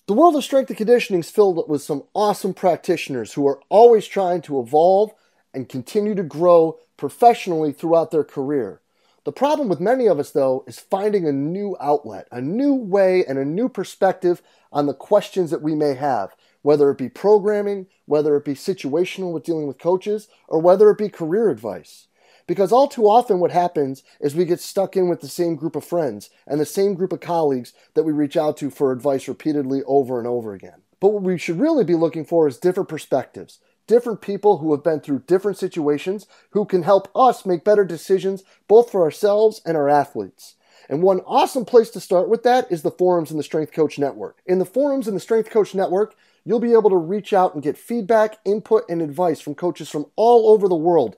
The world of strength and conditioning is filled with some awesome practitioners who are always trying to evolve and continue to grow professionally throughout their career. The problem with many of us, though, is finding a new outlet, a new way, and a new perspective on the questions that we may have, whether it be programming, whether it be situational with dealing with coaches, or whether it be career advice. Because all too often what happens is we get stuck in with the same group of friends and the same group of colleagues that we reach out to for advice repeatedly over and over again. But what we should really be looking for is different perspectives, different people who have been through different situations who can help us make better decisions both for ourselves and our athletes. And one awesome place to start with that is the forums in the Strength Coach Network. In the forums in the Strength Coach Network, you'll be able to reach out and get feedback, input, and advice from coaches from all over the world.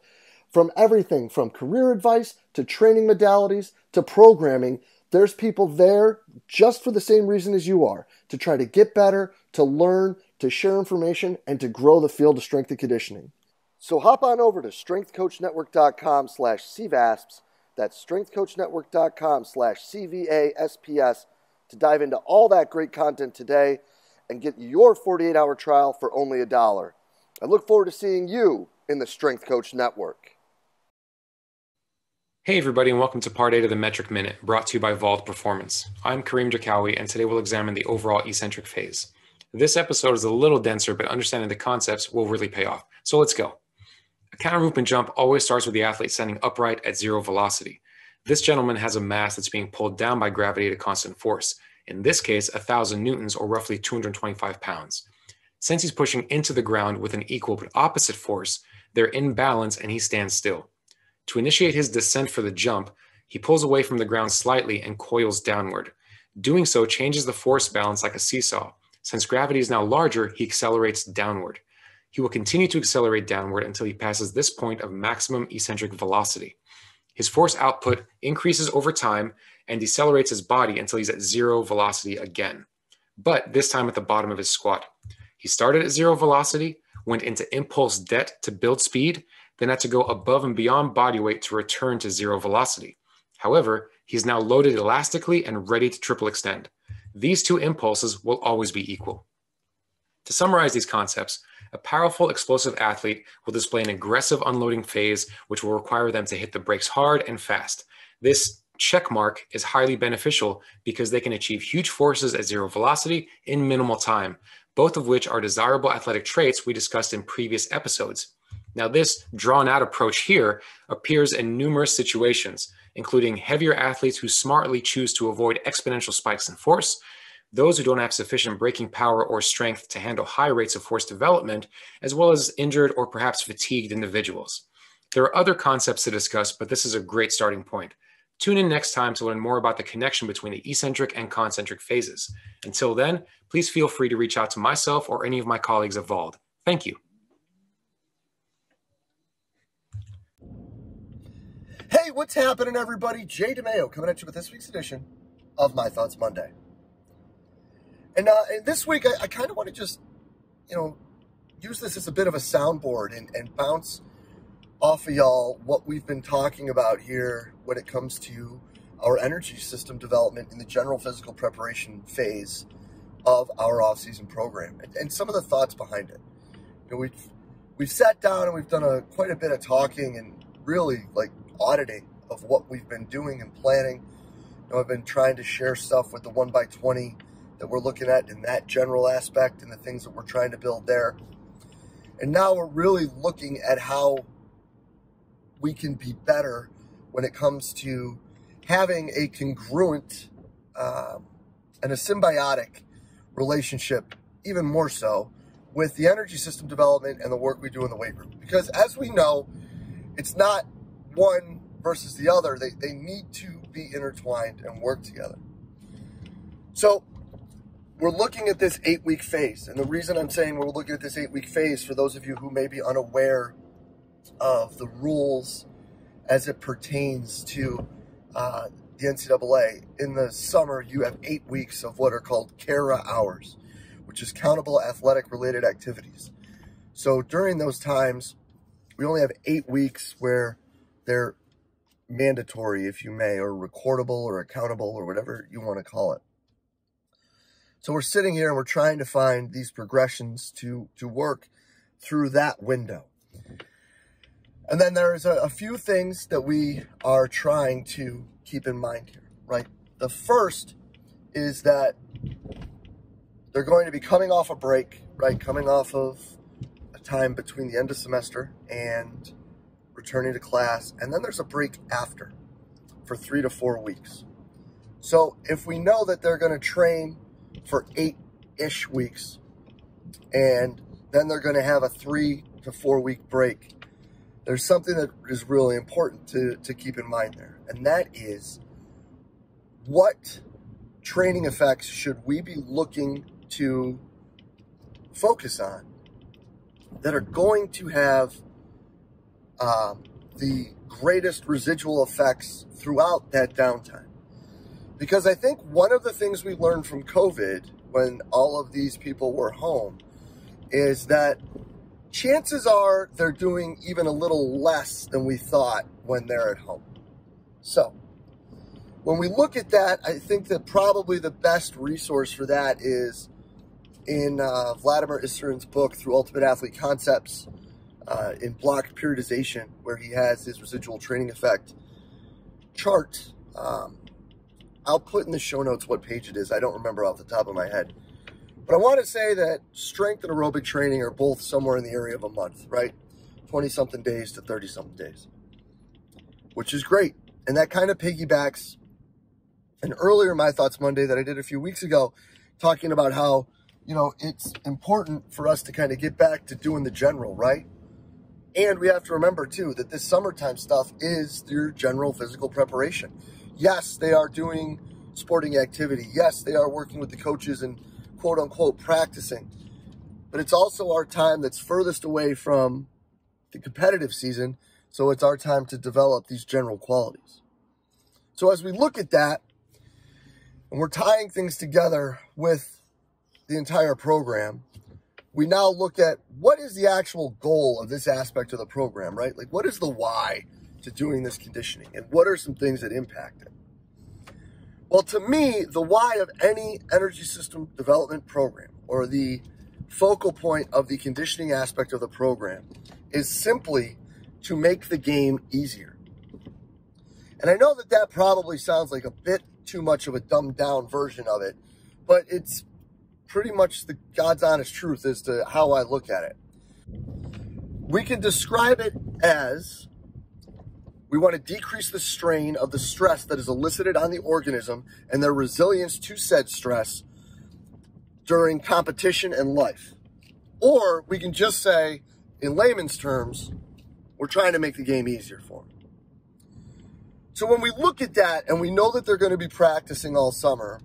From everything from career advice to training modalities to programming, there's people there just for the same reason as you are, to try to get better, to learn, to share information, and to grow the field of strength and conditioning. So hop on over to strengthcoachnetwork.com/CVASPS, that's strengthcoachnetwork.com/CVASPS, to dive into all that great content today and get your 48-hour trial for only $1. I look forward to seeing you in the Strength Coach Network. Hey everybody, and welcome to Part 8 of the Metric Minute, brought to you by Vault Performance. I'm Kareem Jakawi, and today we'll examine the overall eccentric phase. This episode is a little denser, but understanding the concepts will really pay off. So let's go. A counter movement jump always starts with the athlete standing upright at zero velocity. This gentleman has a mass that's being pulled down by gravity at a constant force. In this case, 1,000 newtons, or roughly 225 pounds. Since he's pushing into the ground with an equal but opposite force, they're in balance and he stands still. To initiate his descent for the jump, he pulls away from the ground slightly and coils downward. Doing so changes the force balance like a seesaw. Since gravity is now larger, he accelerates downward. He will continue to accelerate downward until he passes this point of maximum eccentric velocity. His force output increases over time and decelerates his body until he's at zero velocity again, but this time at the bottom of his squat. He started at zero velocity, went into impulse det to build speed, then had to go above and beyond body weight to return to zero velocity. However, he's now loaded elastically and ready to triple extend. These two impulses will always be equal. To summarize these concepts, a powerful, explosive athlete will display an aggressive unloading phase, which will require them to hit the brakes hard and fast. This check mark is highly beneficial because they can achieve huge forces at zero velocity in minimal time, both of which are desirable athletic traits we discussed in previous episodes. Now, this drawn-out approach here appears in numerous situations, including heavier athletes who smartly choose to avoid exponential spikes in force, those who don't have sufficient braking power or strength to handle high rates of force development, as well as injured or perhaps fatigued individuals. There are other concepts to discuss, but this is a great starting point. Tune in next time to learn more about the connection between the eccentric and concentric phases. Until then, please feel free to reach out to myself or any of my colleagues at Vault. Thank you. Hey, what's happening, everybody? DeMayo coming at you with this week's edition of My Thoughts Monday. And this week, I kind of want to just, use this as a bit of a soundboard and bounce off of y'all what we've been talking about here when it comes to our energy system development in the general physical preparation phase of our off-season program and some of the thoughts behind it. We've sat down and we've done quite a bit of talking and really auditing of what we've been doing and planning. I've been trying to share stuff with the 1x20 that we're looking at in that general aspect and the things that we're trying to build there. And now we're really looking at how we can be better when it comes to having a congruent and a symbiotic relationship, even more so, with the energy system development and the work we do in the weight room. Because as we know, it's not one versus the other. They need to be intertwined and work together. So we're looking at this 8-week phase. And the reason I'm saying we're looking at this 8-week phase, for those of you who may be unaware of the rules as it pertains to the NCAA, in the summer you have 8 weeks of what are called CARA hours, which is countable athletic related activities. So during those times, we only have 8 weeks where they're mandatory, if you may, or recordable or accountable or whatever you want to call it. So we're sitting here and we're trying to find these progressions to work through that window. And then there's a few things that we are trying to keep in mind here, right? The first is that they're going to be coming off a break, right? Coming off of a time between the end of semester and returning to class. And then there's a break after for 3 to 4 weeks. So if we know that they're going to train for 8-ish weeks, and then they're going to have a 3 to 4 week break, there's something that is really important to keep in mind there. And that is, what training effects should we be looking to focus on that are going to have the greatest residual effects throughout that downtime? Because I think one of the things we learned from COVID, when all of these people were home, is that chances are they're doing even a little less than we thought when they're at home. So when we look at that, I think that probably the best resource for that is in Vladimir Iserin's book, Through Ultimate Athlete Concepts, in Block Periodization, where he has his residual training effect chart. I'll put in the show notes what page it is. I don't remember off the top of my head. But I want to say that strength and aerobic training are both somewhere in the area of a month, right? 20-something days to 30-something days, which is great. And that kind of piggybacks an earlier My Thoughts Monday that I did a few weeks ago, talking about how, you know, it's important for us to kind of get back to doing the general, right? And we have to remember, too, that this summertime stuff is your general physical preparation. Yes, they are doing sporting activity. Yes, they are working with the coaches and quote-unquote practicing. But it's also our time that's furthest away from the competitive season, so it's our time to develop these general qualities. So as we look at that, and we're tying things together with the entire program, we now look at what is the actual goal of this aspect of the program, right? Like, what is the why to doing this conditioning, and what are some things that impact it? Well, to me, the why of any energy system development program, or the focal point of the conditioning aspect of the program, is simply to make the game easier. And I know that that probably sounds like a bit too much of a dumbed down version of it, but it's pretty much the God's honest truth as to how I look at it. We can describe it as, we want to decrease the strain of the stress that is elicited on the organism and their resilience to said stress during competition and life. Or we can just say, in layman's terms, we're trying to make the game easier for them. So when we look at that, and we know that they're going to be practicing all summer,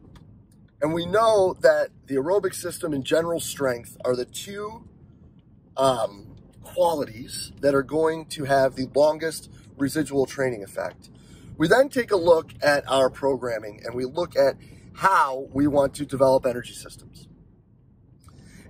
and we know that the aerobic system and general strength are the two qualities that are going to have the longest residual training effect, we then take a look at our programming and we look at how we want to develop energy systems.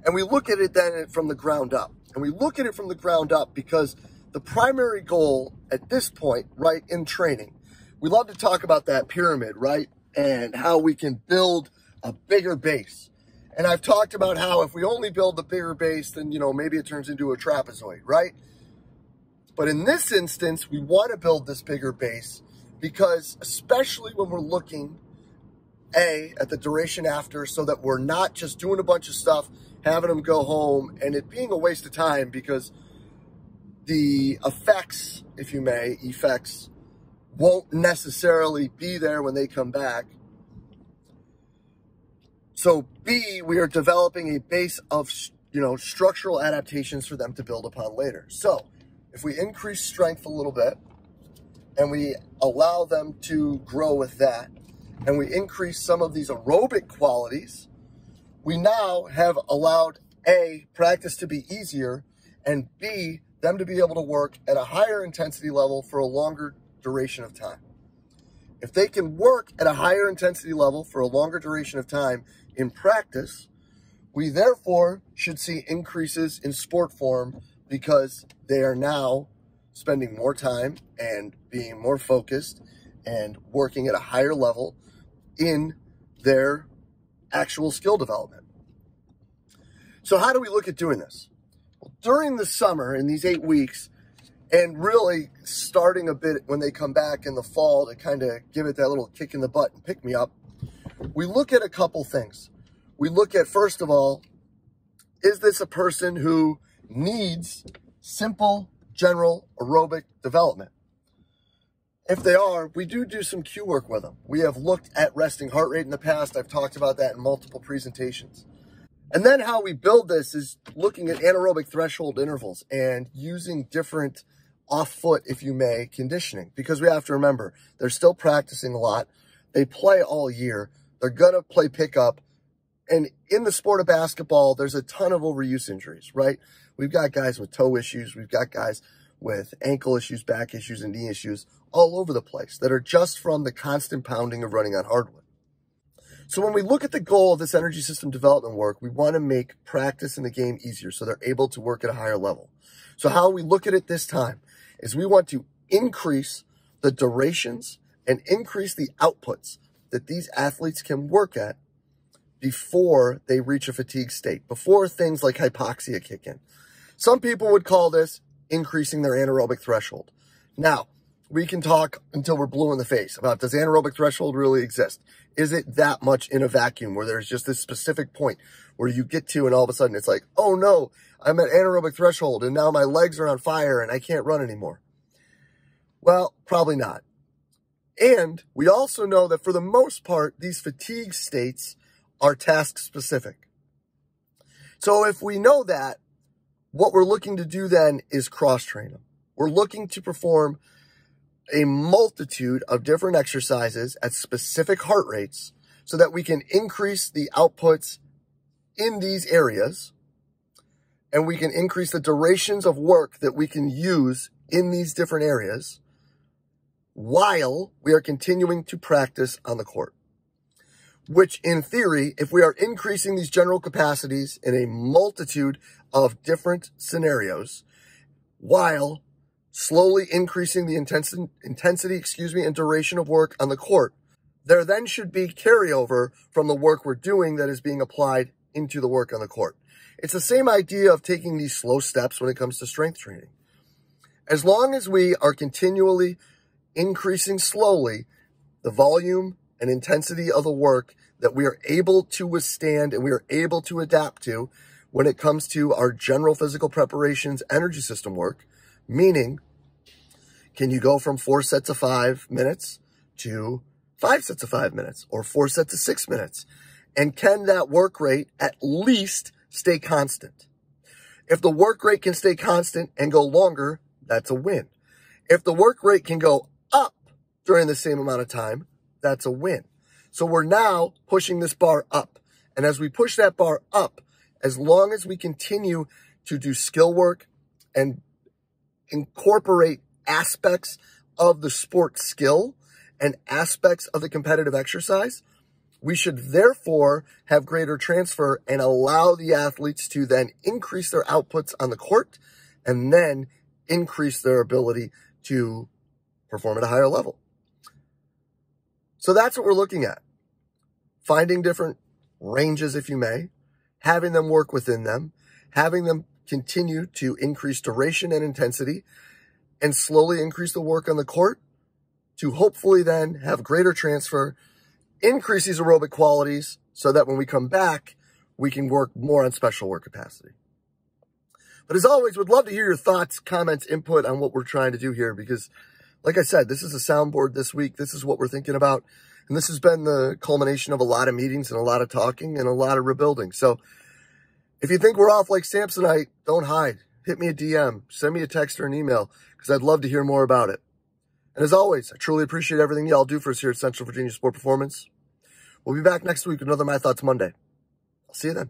And we look at it then from the ground up. And we look at it from the ground up because the primary goal at this point, right, in training, we love to talk about that pyramid, right, and how we can build a bigger base. And I've talked about how if we only build the bigger base, then, you know, maybe it turns into a trapezoid, right? But in this instance, we want to build this bigger base because, especially when we're looking, at the duration after, so that we're not just doing a bunch of stuff, having them go home, and it being a waste of time because the effects, if you may, won't necessarily be there when they come back. So B, we are developing a base of, you know, structural adaptations for them to build upon later. So if we increase strength a little bit and we allow them to grow with that, and we increase some of these aerobic qualities, we now have allowed A, practice to be easier, and B, them to be able to work at a higher intensity level for a longer duration of time. If they can work at a higher intensity level for a longer duration of time in practice, we therefore should see increases in sport form because they are now spending more time and being more focused and working at a higher level in their actual skill development. So how do we look at doing this? Well, during the summer, in these 8 weeks, and really starting a bit when they come back in the fall to kind of give it that little kick in the butt and pick me up, we look at a couple things. We look at, first of all, is this a person who needs simple, general aerobic development? If they are, we do some Q work with them. We have looked at resting heart rate in the past. I've talked about that in multiple presentations. And then how we build this is looking at anaerobic threshold intervals and using different off-foot, if you may, conditioning. Because we have to remember, they're still practicing a lot. They play all year. They're going to play pickup. And in the sport of basketball, there's a ton of overuse injuries, right? We've got guys with toe issues. We've got guys with ankle issues, back issues, and knee issues all over the place that are just from the constant pounding of running on hardwood. So when we look at the goal of this energy system development work, we want to make practice in the game easier so they're able to work at a higher level. So how we look at it this time is we want to increase the durations and increase the outputs that these athletes can work at before they reach a fatigue state, before things like hypoxia kick in. Some people would call this increasing their anaerobic threshold. Now, we can talk until we're blue in the face about, does anaerobic threshold really exist? Is it that much in a vacuum where there's just this specific point where you get to and all of a sudden it's like, oh no, I'm at anaerobic threshold and now my legs are on fire and I can't run anymore? Well, probably not. And we also know that for the most part, these fatigue states are task specific. So if we know that, what we're looking to do then is cross-train them. We're looking to perform a multitude of different exercises at specific heart rates so that we can increase the outputs in these areas and we can increase the durations of work that we can use in these different areas while we are continuing to practice on the court. Which in theory, if we are increasing these general capacities in a multitude of different scenarios while slowly increasing the intensity, and duration of work on the court, there then should be carryover from the work we're doing that is being applied into the work on the court. It's the same idea of taking these slow steps when it comes to strength training. As long as we are continually increasing slowly the volume and intensity of the work that we are able to withstand and we are able to adapt to when it comes to our general physical preparations energy system work, meaning, can you go from 4 sets of 5 minutes to 5 sets of 5 minutes or 4 sets of 6 minutes? And can that work rate at least stay constant? If the work rate can stay constant and go longer, that's a win. If the work rate can go up during the same amount of time, that's a win. So we're now pushing this bar up. And as we push that bar up, as long as we continue to do skill work and incorporate aspects of the sport skill and aspects of the competitive exercise, we should therefore have greater transfer and allow the athletes to then increase their outputs on the court and then increase their ability to perform at a higher level. So that's what we're looking at. Finding different ranges, if you may, having them work within them, having them continue to increase duration and intensity, and slowly increase the work on the court to hopefully then have greater transfer, increase these aerobic qualities so that when we come back, we can work more on special work capacity. But as always, would love to hear your thoughts, comments, input on what we're trying to do here because, like I said, this is a soundboard this week. This is what we're thinking about. And this has been the culmination of a lot of meetings and a lot of talking and a lot of rebuilding. So if you think we're off like Samsonite, don't hide. Hit me a DM, send me a text or an email because I'd love to hear more about it. And as always, I truly appreciate everything y'all do for us here at Central Virginia Sport Performance. We'll be back next week with another My Thoughts Monday. I'll see you then.